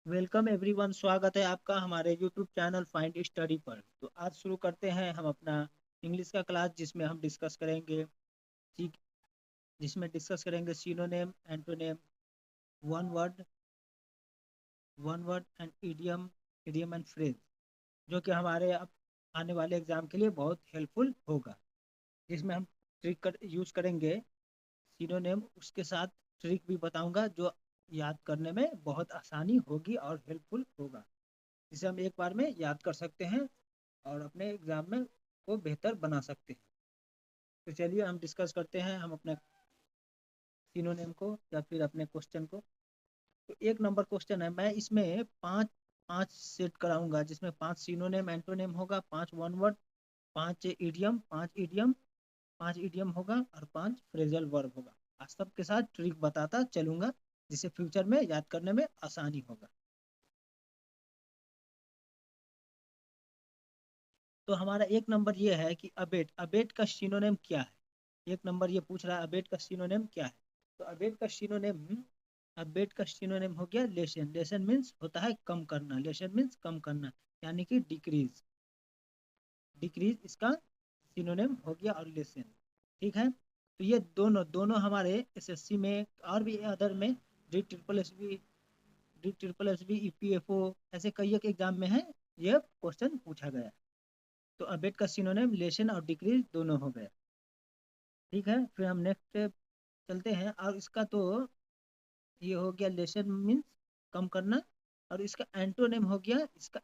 Welcome everyone, स्वागत है आपका हमारे यूट्यूब चैनल फाइंड स्टडी पर। तो आज शुरू करते हैं हम अपना इंग्लिश का क्लास, जिसमें हम डिस्कस करेंगे ठीक जिसमें डिस्कस करेंगे synonym, antonym, one word and idiom, idiom and phrase, जो कि हमारे अब आने वाले एग्जाम के लिए बहुत हेल्पफुल होगा। जिसमें हम ट्रिक यूज करेंगे सिनोनिम, उसके साथ ट्रिक भी बताऊंगा जो याद करने में बहुत आसानी होगी और हेल्पफुल होगा, जिसे हम एक बार में याद कर सकते हैं और अपने एग्जाम में को बेहतर बना सकते हैं। तो चलिए हम डिस्कस करते हैं हम अपने सिनोनिम को या फिर अपने क्वेश्चन को। तो एक नंबर क्वेश्चन है, मैं इसमें पांच पांच सेट कराऊंगा, जिसमें पांच सिनोनिम एंटोनिम होगा, पांच वन वर्ड, पांच इडियम होगा और पांच फ्रेजल वर्ब होगा। आज सबके साथ ट्रिक बताता चलूंगा, जिससे फ्यूचर में याद करने में आसानी होगा। तो हमारा एक नंबर ये है कि अबेट, अबेट का सिनोनिम क्या है। एक नंबर ये पूछ रहा है अबेट का सिनोनिम क्या है। तो अबेट का सिनोनिम हो गया लेसन। लेसन मीन्स होता है कम करना, लेसन मीन्स कम करना, यानी कि डिक्रीज। डिक्रीज इसका सिनोनिम हो गया और लेसन। ठीक है, तो ये दोनों दोनों हमारे एसएससी में और भी अदर में, D triple S B, EPFO, ऐसे कई एक एग्जाम में है, ये क्वेश्चन पूछा गया। तो अबेट का सिनोनिम लेसन और डिक्रीज दोनों हो गया। ठीक है, फिर हम नेक्स्ट चलते हैं। और इसका तो ये हो गया लेसन मीन्स कम करना, और इसका एंटोनिम हो गया, इसका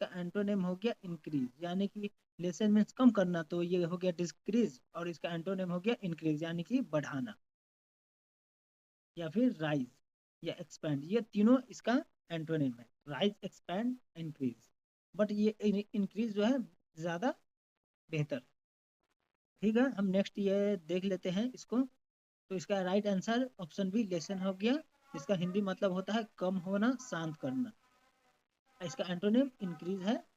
एंटोनिम हो गया इंक्रीज, यानी कि लेसन मीन्स कम करना, तो ये हो गया डिक्रीज, और इसका एंटोनिम हो गया इंक्रीज, यानी कि बढ़ाना, या फिर राइज या एक्सपैंड। ये तीनों इसका एंटोनिम है, राइज, एक्सपैंड, इंक्रीज। बट ये इंक्रीज जो है ज्यादा बेहतर। ठीक है, हम नेक्स्ट ये देख लेते हैं इसको। तो इसका right answer option B lesson हो गया। इसका हिंदी मतलब होता है कम होना, शांत करना। इसका एंटोनिम इंक्रीज है।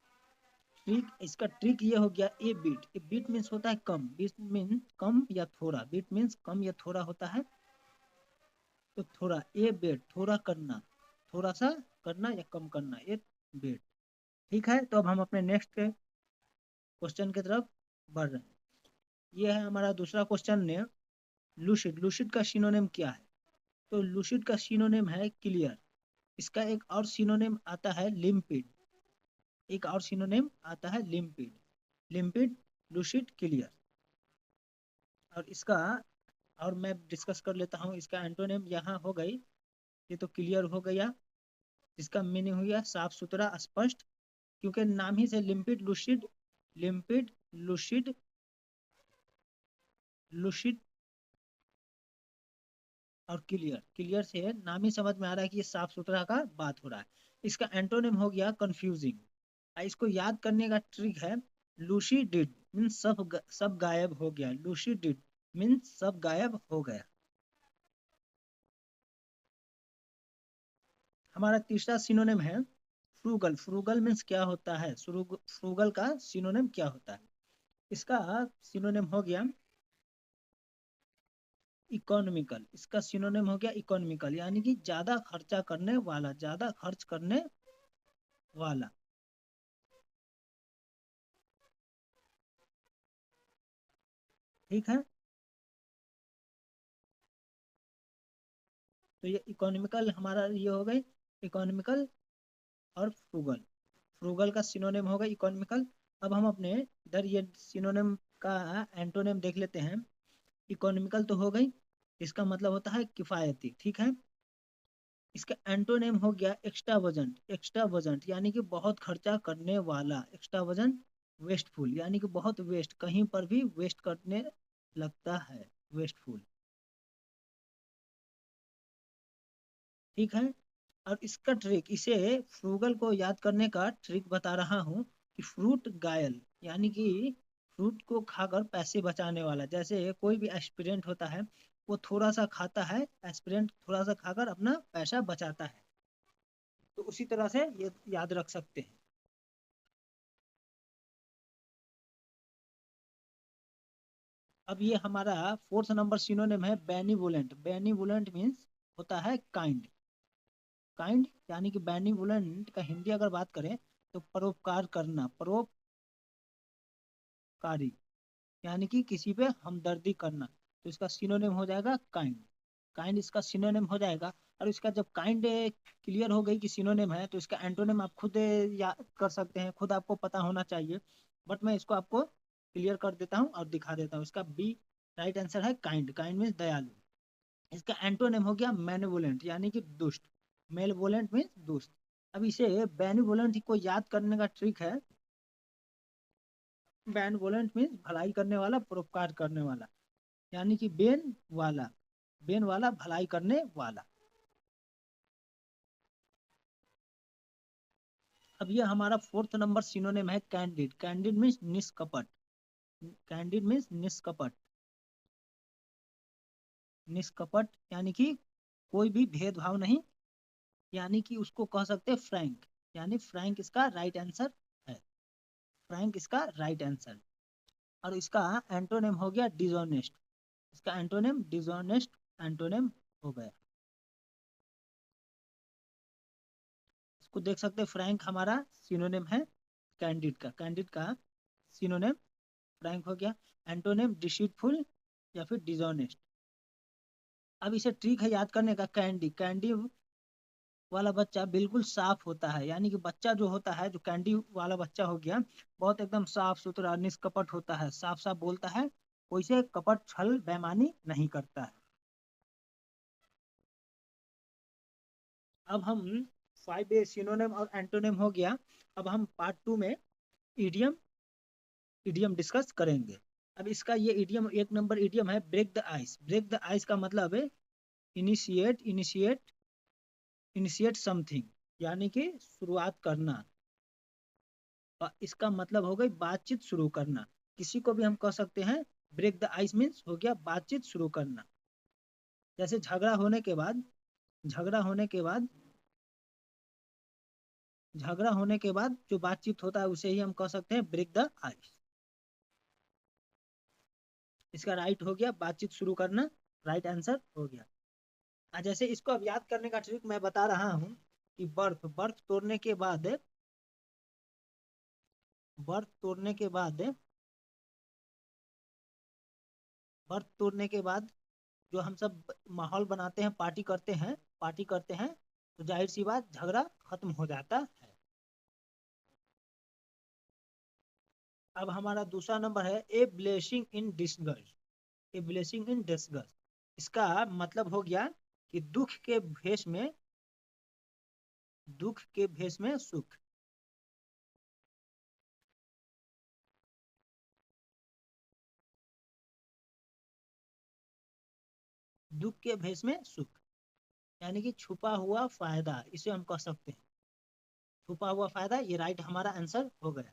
ट्रिक, इसका ट्रिक ये हो गया ए बीट। ए बीट मीन्स होता है कम, बीट मीन्स कम या थोड़ा, बीट मीन्स कम या थोड़ा होता है। तो थोड़ा, ए बीट थोड़ा करना, थोड़ा सा करना या कम करना, ए बीट। ठीक है, तो अब हम अपने नेक्स्ट के क्वेश्चन की तरफ बढ़ रहे हैं। ये है हमारा दूसरा क्वेश्चन ने, लूसिड। लूसिड का सिनोनिम क्या है। तो लूसिड का सिनोनिम है क्लियर। इसका एक और सिनोनिम आता है लिम्पिड। एक और सिनोनिम आता है लिम्पिड। लिम्पिड, लूसिड, क्लियर। और इसका, और मैं डिस्कस कर लेता हूँ, इसका एंटोनिम यहाँ हो गई। ये तो क्लियर हो गया, इसका मीनिंग हो गया साफ सुथरा, स्पष्ट, क्योंकि नाम ही से लिम्पिड लूसिड, लिम्पिड लूसिड, लूसिड और क्लियर। क्लियर से नाम ही समझ में आ रहा है कि ये साफ सुथरा का बात हो रहा है। इसका एंटोनिम हो गया कंफ्यूजिंग। इसको याद करने का ट्रिक है, लूसी डिड मीन्स सब गायब हो गया, लूसी डिड मीन्स सब गायब हो गया। हमारा तीसरा सिनोनिम है फ्रूगल। फ्रूगल मीन्स क्या होता है, फ्रूगल का सिनोनिम क्या होता है। इसका सिनोनिम हो गया इकोनॉमिकल। इसका सिनोनिम हो गया इकोनॉमिकल, यानी कि ज्यादा खर्चा करने वाला, ज्यादा खर्च करने वाला। ठीक है, तो ये इकोनॉमिकल हमारा ये हो गई, इकोनॉमिकल और फ्रूगल। फ्रूगल का सिनोनिम होगा इकोनॉमिकल। अब हम अपने इधर ये सिनोनिम का एंटोनिम देख लेते हैं। इकोनॉमिकल तो हो गई, इसका मतलब होता है किफायती। ठीक है, इसका एंटोनिम हो गया एक्स्ट्रा वजन। एक्स्ट्रा वजन यानी कि बहुत खर्चा करने वाला, एक्स्ट्रा वजन, वेस्टफुल यानी कि बहुत वेस्ट, कहीं पर भी वेस्ट करने लगता है, वेस्टफुल। ठीक है, और इसका ट्रिक, इसे फ्रूगल को याद करने का ट्रिक बता रहा हूँ कि फ्रूट गायल, यानी कि फ्रूट को खाकर पैसे बचाने वाला। जैसे कोई भी एस्पिरेंट होता है, वो थोड़ा सा खाता है, एस्पिरेंट थोड़ा सा खाकर अपना पैसा बचाता है, तो उसी तरह से ये याद रख सकते हैं। अब ये हमारा फोर्थ नंबर सिनोनिम है बेनिवोलेंट। बेनिवोलेंट मीन्स होता है काइंड। काइंड यानी कि बेनिवोलेंट का हिंदी अगर बात करें तो परोपकार करना, परोपकारी, यानी कि किसी पे हमदर्दी करना, तो इसका सिनोनिम हो जाएगा काइंड। काइंड इसका सिनोनिम हो जाएगा। और इसका जब काइंड क्लियर हो गई कि सिनोनिम है, तो इसका एंटोनिम आप खुद याद कर सकते हैं, खुद आपको पता होना चाहिए, बट मैं इसको आपको क्लियर कर देता हूँ और दिखा देता हूँ। इसका बी राइट आंसर है काइंड। काइंड मीन्स दयालु। इसका एंटोनिम हो गया मैनिवोलेंट, यानी कि दुष्ट। मेलवोलेंट मीन्स दुष्ट। अब इसे बेनिवोलेंट को याद करने का ट्रिक है। बेनवोलेंट मीन्स भलाई करने वाला, परोपकार करने वाला, यानी कि बेन वाला भलाई करने वाला। अब ये हमारा फोर्थ नंबर सिनोनिम है कैंडिड। कैंडिड मीन्स निष्कपट। कैंडिड मीन्स निष्कपट। निष्कपट यानी कि कोई भी भेदभाव नहीं, यानी कि उसको कह सकते हैं फ्रैंक, यानी फ्रैंक इसका राइट आंसर है। फ्रैंक इसका राइट आंसर। और इसका एंटोनिम हो गया डिसऑनेस्ट। इसका एंटोनिम डिसऑनेस्ट एंटोनिम हो गया। इसको देख सकते हैं, फ्रैंक हमारा सिनोनिम है कैंडिड का। कैंडिड का सिनोनिम फ्रैंक हो गया। एंटोनिम डिसीटफुल या फिर डिसऑनेस्ट। अब इसे ट्रिक है याद करने का। कैंडी, कैंडी वाला बच्चा बिल्कुल साफ होता है, यानी कि बच्चा जो होता है, जो कैंडी वाला बच्चा हो गया, बहुत एकदम साफ सुथरा निष्कपट होता है, साफ साफ बोलता है, कोई से कपट छल बेईमानी नहीं करता है। अब हम 5 सिनोनिम और एंटोनिम हो गया। अब हम पार्ट 2 में इडियम इडियम डिस्कस करेंगे। अब इसका ये इडियम, एक नंबर इडियम है break the ice. Break the ice का मतलब है इनिशिएट इनिशिएट इनिशिएट समथिंग, यानी कि शुरुआत करना। और इसका मतलब हो गई बातचीत शुरू करना। किसी को भी हम कह सकते हैं ब्रेक द आइस मीन्स हो गया बातचीत शुरू करना। जैसे झगड़ा होने के बाद झगड़ा होने के बाद जो बातचीत होता है उसे ही हम कह सकते हैं ब्रेक द आइस। इसका राइट हो गया बातचीत शुरू करना, राइट आंसर हो गया। जैसे इसको अब याद करने का ट्रिक मैं बता रहा हूँ कि बर्फ बर्फ तोड़ने के बाद बर्फ तोड़ने के बाद बर्फ तोड़ने के बाद जो हम सब माहौल बनाते हैं, पार्टी करते हैं, तो जाहिर सी बात झगड़ा खत्म हो जाता है। अब हमारा दूसरा नंबर है a blessing in disgust. A blessing in disgust, इसका मतलब हो गया कि दुख के भेष में सुख। दुख के भेष में सुख, यानी कि छुपा हुआ फायदा, इसे हम कह सकते हैं। छुपा हुआ फायदा, ये राइट हमारा आंसर हो गया।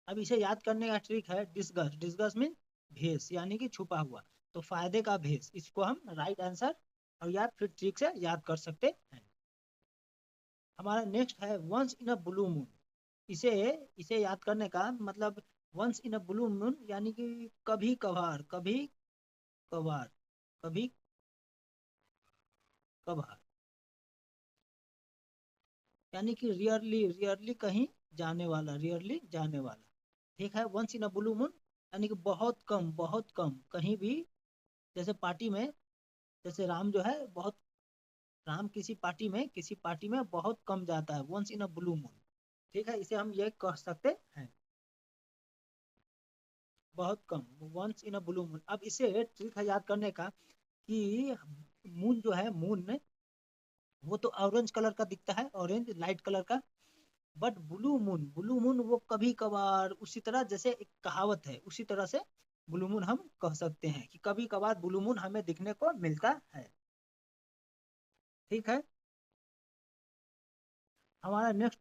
अब इसे याद करने का ट्रिक है डिस्गस्ट। डिस्गस्ट मीन भेष, यानी कि छुपा हुआ, तो फायदे का भेष, इसको हम राइट आंसर और या फिर ट्रिक से याद कर सकते हैं। हमारा नेक्स्ट है once in a blue moon. इसे इसे याद करने का मतलब, once in a blue moon यानी कि कभी कभार, कभार कभी कभार, यानी कि रियरली, रियरली कहीं जाने वाला, रियरली जाने वाला। ठीक है, once in a blue moon यानी कि बहुत कम कहीं भी। जैसे पार्टी में, जैसे राम जो है बहुत, राम किसी पार्टी में बहुत कम जाता है, once in a blue moon. ठीक है, इसे हम ये कह सकते हैं, बहुत कम, once in a blue moon. अब इसे ट्रिक है याद करने का कि मून जो है, मून वो तो ऑरेंज कलर का दिखता है, ऑरेंज लाइट कलर का। बट ब्लू मून वो कभी कभार, उसी तरह जैसे एक कहावत है, उसी तरह से ब्लू मून हम कह सकते हैं कि कभी कभार ब्लू मून हमें दिखने को मिलता है। ठीक है, हमारा नेक्स्ट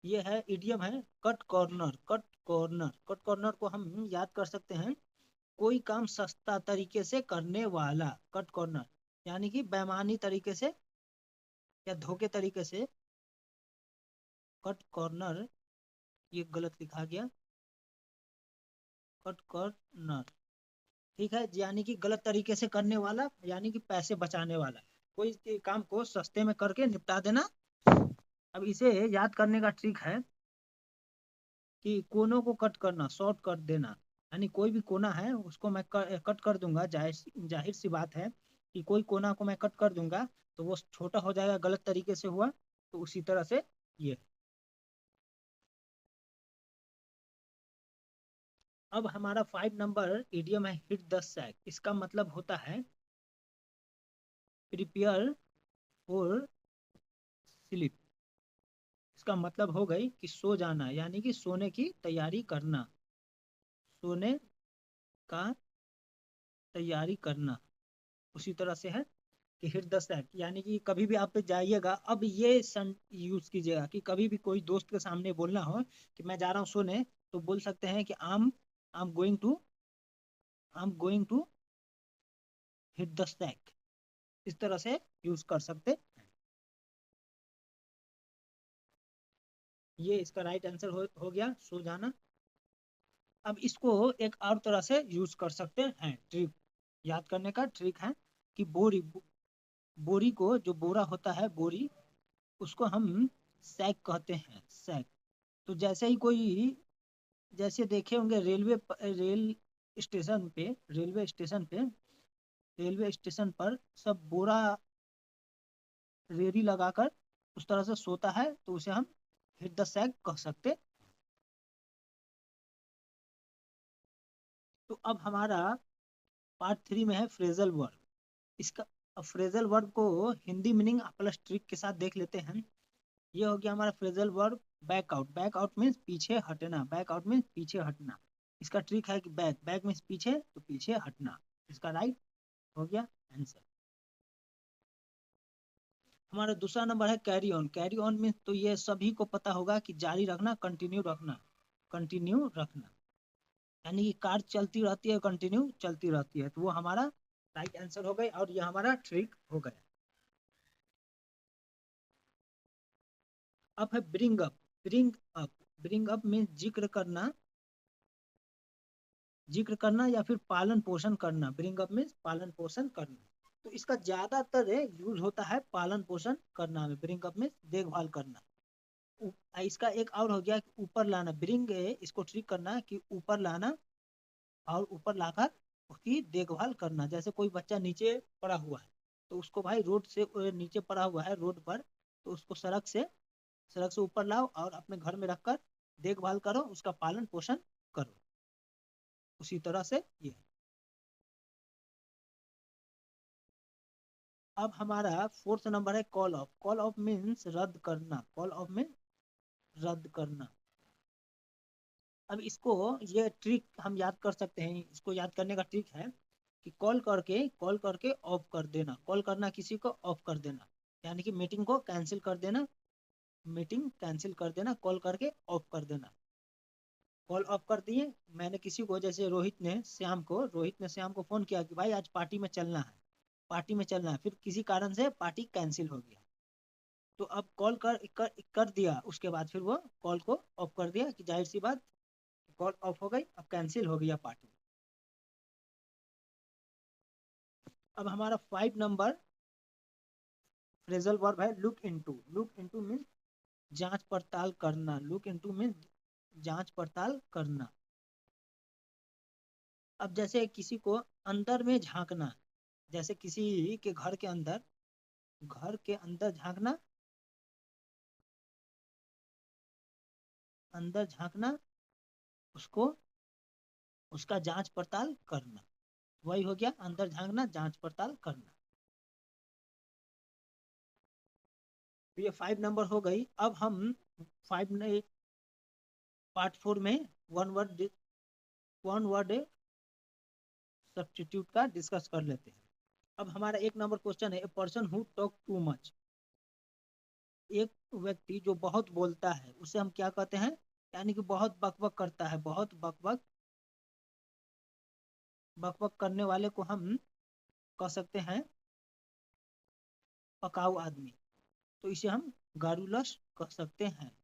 ये है इडियम है कट कॉर्नर। कट कॉर्नर को हम याद कर सकते हैं कोई काम सस्ता तरीके से करने वाला। कट कॉर्नर यानी कि बेईमानी तरीके से या धोखे तरीके से। कट कॉर्नर, ये गलत लिखा गया, कट कॉर्नर। ठीक है, यानी कि गलत तरीके से करने वाला, यानी कि पैसे बचाने वाला, कोई के काम को सस्ते में करके निपटा देना। अब इसे याद करने का ट्रिक है कि कोनों को कट करना, शॉर्ट कर देना, यानी कोई भी कोना है उसको मैं कट कर दूंगा, जाहिर जाहिर सी बात है कि कोई कोना को मैं कट कर दूंगा तो वो छोटा हो जाएगा, गलत तरीके से हुआ। तो उसी तरह से ये। अब हमारा 5 नंबर इडियम है हिट द सैक। इसका मतलब होता है प्रिपेयर फॉर स्लीप। इसका मतलब हो गई कि सो जाना, यानी कि सोने की तैयारी करना, सोने का तैयारी करना। उसी तरह से है कि हिट द सैक, यानी कि कभी भी आप जाइएगा, अब ये सन यूज कीजिएगा कि कभी भी कोई दोस्त के सामने बोलना हो कि मैं जा रहा हूँ सोने, तो बोल सकते हैं कि I am going to hit the sack. इस तरह से यूज कर सकते हैं। ये इसका राइट आंसर हो गया, सो जाना। अब इसको एक और तरह से यूज कर सकते हैं, ट्रिक याद करने का ट्रिक है कि बोरी को, जो बोरा होता है बोरी, उसको हम सैक कहते हैं, सैक। तो जैसे ही कोई, जैसे देखे होंगे रेलवे स्टेशन पर सब बोरा रेडी लगाकर उस तरह से सोता है, तो उसे हम हिट द सैक कह सकते। तो अब हमारा पार्ट 3 में है फ्रेजल वर्ब। इसका, अब फ्रेजल वर्ब को हिंदी मीनिंग प्लस ट्रिक के साथ देख लेते हैं। ये हो गया हमारा phrasal verb back out. Back out means पीछे हटना, बैक आउट मीन्स पीछे हटना। इसका ट्रिक है कि बैक, बैक मीन्स पीछे, तो पीछे हटना। इसका राइट हो गया आंसर। हमारा दूसरा नंबर है carry on. Carry on means, तो ये सभी को पता होगा कि जारी रखना, कंटिन्यू रखना, कंटिन्यू रखना, यानी कि कार चलती रहती है, कंटिन्यू चलती रहती है, तो वो हमारा राइट आंसर हो गई और ये हमारा ट्रिक हो गया। अब है bring up. Bring up, bring up means जिक्र करना, जिक्र करना या फिर पालन पोषण करना। ब्रिंग अप मीन्स पालन पोषण करना। तो इसका ज्यादातर यूज होता है पालन पोषण करना में। ब्रिंग अप मीन्स देखभाल करना। इसका एक और हो गया कि ऊपर लाना। ब्रिंग इसको ट्रिक करना कि ऊपर लाना, और ऊपर लाकर उसकी देखभाल करना। जैसे कोई बच्चा नीचे पड़ा हुआ है, तो उसको भाई रोड से नीचे पड़ा हुआ है रोड पर, तो उसको सड़क से ऊपर लाओ और अपने घर में रखकर देखभाल करो, उसका पालन पोषण करो। उसी तरह से ये है। अब हमारा 4th नंबर है call of. Call of means रद्द करना, कॉल ऑफ मीन्स रद्द करना। अब इसको, ये ट्रिक हम याद कर सकते हैं। इसको याद करने का ट्रिक है कि कॉल करके ऑफ कर देना। कॉल करना किसी को, ऑफ कर देना, यानी कि मीटिंग को कैंसिल कर देना, मीटिंग कैंसिल कर देना, कॉल करके ऑफ कर देना। कॉल ऑफ कर दिए मैंने किसी को, जैसे रोहित ने श्याम को फोन किया कि भाई आज पार्टी में चलना है, पार्टी में चलना है, फिर किसी कारण से पार्टी कैंसिल हो गया। तो अब कॉल कर दिया, उसके बाद फिर वो कॉल को ऑफ कर दिया कि जाहिर सी बात, कॉल ऑफ हो गई, अब कैंसिल हो गया पार्टी। अब हमारा 5 नंबर फ्रेजल वर्ब है look into. Look into mean जांच पड़ताल करना। लुक इनटू मीन जांच पड़ताल करना। अब जैसे किसी को अंदर में झांकना, जैसे किसी के घर के अंदर झांकना, अंदर झांकना, उसको, उसका जांच पड़ताल करना। वही हो गया, अंदर झांकना, जांच पड़ताल करना। तो ये 5 नंबर हो गई। अब हम फाइव पार्ट 4 में वन वर्ड सब्स्टिट्यूट का डिस्कस कर लेते हैं। अब हमारा 1 नंबर क्वेश्चन है, a person who talk too much. एक व्यक्ति जो बहुत बोलता है उसे हम क्या कहते हैं, यानी कि बहुत बकबक करता है, बहुत बकबक, बकबक करने वाले को हम कह सकते हैं पकाऊ आदमी। तो इसे हम गारुलस कह सकते हैं।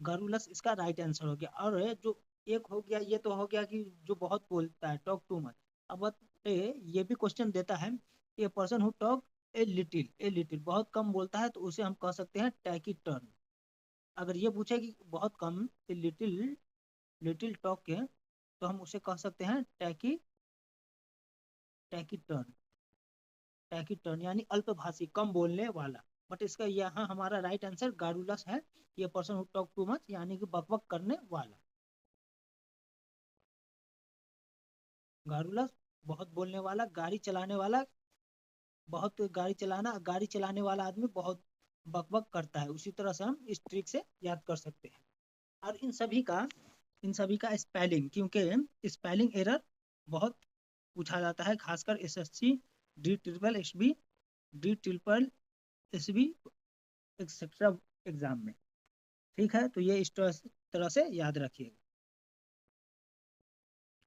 गारुलस इसका राइट आंसर हो गया। और जो एक हो गया, ये तो हो गया कि जो बहुत बोलता है, टॉक टू मच। अब ये भी क्वेश्चन देता है, a person who talk a little बहुत कम बोलता है तो उसे हम कह सकते हैं टैकीटर्न। अगर ये पूछे कि बहुत कम, लिटिल लिटिल टॉक के, तो हम उसे कह सकते हैं टैकीटर्न। टैकीटर्न यानी अल्पभाषी, कम बोलने वाला। बट इसका यहाँ हमारा राइट आंसर गारुलस है। ये person who talk too much यानी कि बकबक करने वाला। गारुलस बहुत बोलने वाला, गाड़ी चलाने वाला, बहुत गाड़ी चलाने वाला आदमी बहुत बकबक करता है। उसी तरह से हम इस ट्रिक से याद कर सकते हैं। और इन सभी का स्पेलिंग, क्योंकि स्पेलिंग एरर बहुत पूछा जाता है, खासकर SSC, D triple S B, D triple S B etcetera exam में। ठीक है, तो ये इस तरह से याद रखिएगा।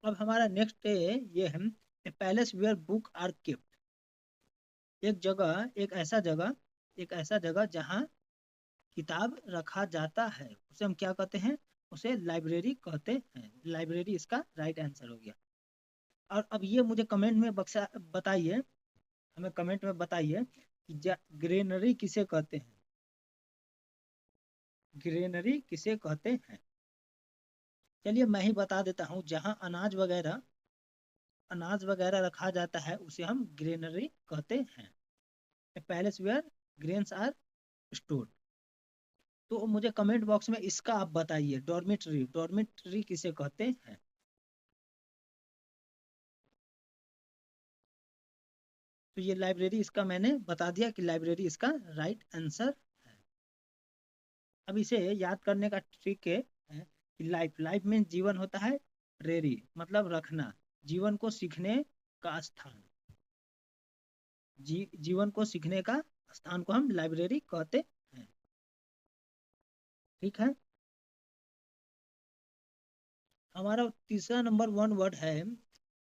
अब हमारा नेक्स्ट है, ये है a palace where book are kept. एक ऐसा जगह जहाँ किताब रखा जाता है उसे हम क्या कहते हैं? उसे लाइब्रेरी कहते हैं। लाइब्रेरी इसका राइट आंसर हो गया। और अब ये मुझे कमेंट में बक्सा बताइए, हमें कमेंट में बताइए कि ग्रेनरी किसे कहते हैं? ग्रेनरी किसे कहते हैं? चलिए मैं ही बता देता हूँ। जहाँ अनाज वगैरह रखा जाता है उसे हम ग्रेनरी कहते हैं। Palace where grains are stored. तो मुझे कमेंट बॉक्स में इसका आप बताइए, डॉर्मेट्री किसे कहते हैं? तो ये लाइब्रेरी, इसका मैंने बता दिया कि लाइब्रेरी इसका राइट आंसर है। अब इसे याद करने का ट्रिक है कि लाइफ लाइफ में जीवन होता है, रेरी मतलब रखना, जीवन को सीखने का स्थान। जीवन को सीखने का स्थान को हम लाइब्रेरी कहते हैं। ठीक है, हमारा तीसरा नंबर वन वर्ड है,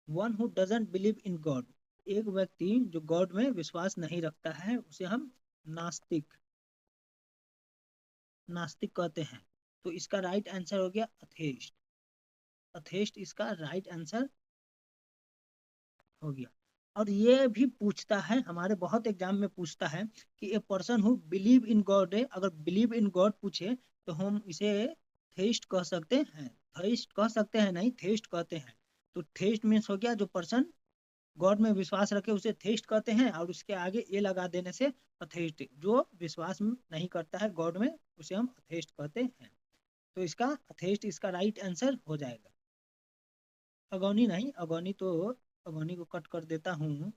one who doesn't believe in God. एक व्यक्ति जो गॉड में विश्वास नहीं रखता है उसे हम नास्तिक नास्तिक कहते हैं। तो इसका राइट आंसर हो गया अथेस्ट। अथेस्ट इसका राइट आंसर हो गया। और ये भी पूछता है, हमारे बहुत एग्जाम में पूछता है कि a person who believe in God है। अगर बिलीव इन गॉड पूछे तो हम इसे थेस्ट कह सकते हैं। थेस्ट कह सकते हैं नहीं, थेस्ट कहते हैं। तो थेस्ट मीन्स हो गया जो पर्सन गॉड में विश्वास रखे उसे थेस्ट कहते हैं, और उसके आगे ए लगा देने से अथेस्ट। जो विश्वास नहीं करता है गॉड में उसे हम अथेस्ट कहते हैं। तो इसका अथेस्ट इसका राइट आंसर हो जाएगा। अगौनी नहीं, अगौनी को कट कर देता हूँ।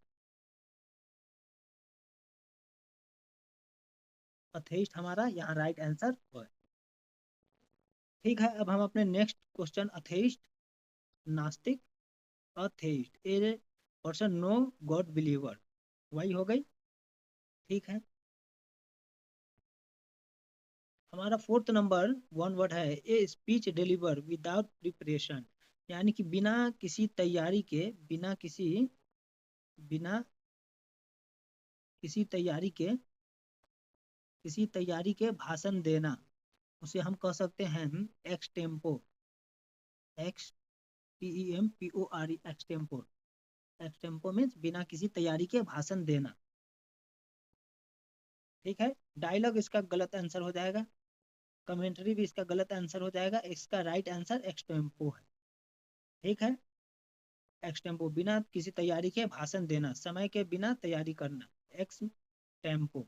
अथेस्ट हमारा यहाँ राइट आंसर है। ठीक है, अब हम अपने नेक्स्ट क्वेश्चन, अथेस्ट, नास्तिक, atheist, a person no god believer, वही हो गई। ठीक है, हमारा फोर्थ नंबर वन वर्ड है, a speech deliver without preparation. यानी कि बिना किसी तैयारी के भाषण देना, उसे हम कह सकते हैं x tempo. X TEMPORE, extempore. Extempore means बिना किसी तैयारी के भाषण देना। ठीक है, डायलॉग इसका गलत आंसर हो जाएगा, कमेंट्री भी इसका गलत आंसर हो जाएगा। इसका राइट आंसर एक्सटेम्पो है। ठीक है, एक्सटेम्पो बिना किसी तैयारी के भाषण देना, समय के बिना तैयारी करना, एक्स टेम्पो।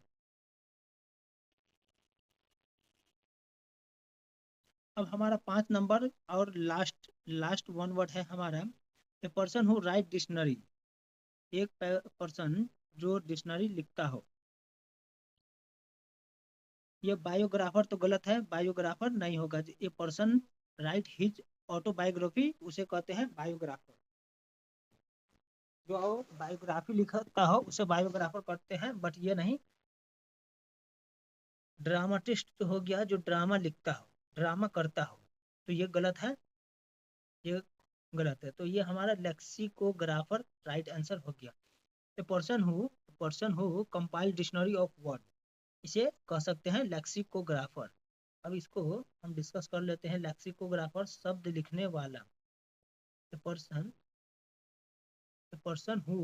अब हमारा 5 नंबर और लास्ट लास्ट वन वर्ड है हमारा, a person who right dictionary. एक पर्सन जो डिक्शनरी लिखता हो। ये बायोग्राफर तो गलत है, बायोग्राफर नहीं होगा। ये पर्सन राइट हिज ऑटोबायोग्राफी उसे कहते हैं बायोग्राफर। जो बायोग्राफी लिखता हो उसे बायोग्राफर कहते हैं, बट ये नहीं। ड्रामाटिस्ट तो हो गया जो ड्रामा लिखता हो, ड्रामा करता हो, तो ये गलत है। ये गलत है, तो ये हमारा लेक्सिकोग्राफर राइट आंसर हो गया। A person who compile dictionary of word, इसे कह सकते हैं लेक्सिकोग्राफर। अब इसको हम डिस्कस कर लेते हैं। लेक्सिकोग्राफर शब्द लिखने वाला। A person a person who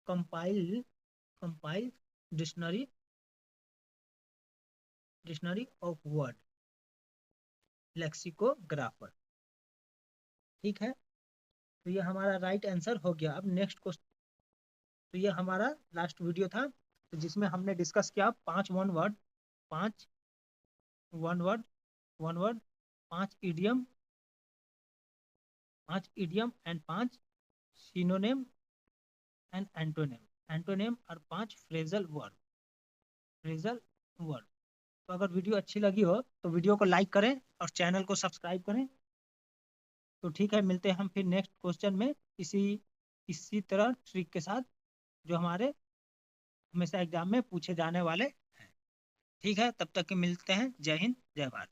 compile dictionary of word, lexicographer. ठीक है, तो ये हमारा राइट आंसर हो गया। अब नेक्स्ट क्वेश्चन, तो ये हमारा लास्ट वीडियो था, तो जिसमें हमने डिस्कस किया 5 one word, 5 one word, 5 idiom, 5 idiom and 5 synonym and antonym और 5 फ्रेजल वर्ड। तो अगर वीडियो अच्छी लगी हो तो वीडियो को लाइक करें और चैनल को सब्सक्राइब करें। तो ठीक है, मिलते हैं हम फिर नेक्स्ट क्वेश्चन में इसी तरह ट्रिक के साथ जो हमारे हमेशा एग्जाम में पूछे जाने वाले हैं। ठीक है, तब तक के मिलते हैं। जय हिंद, जय भारत।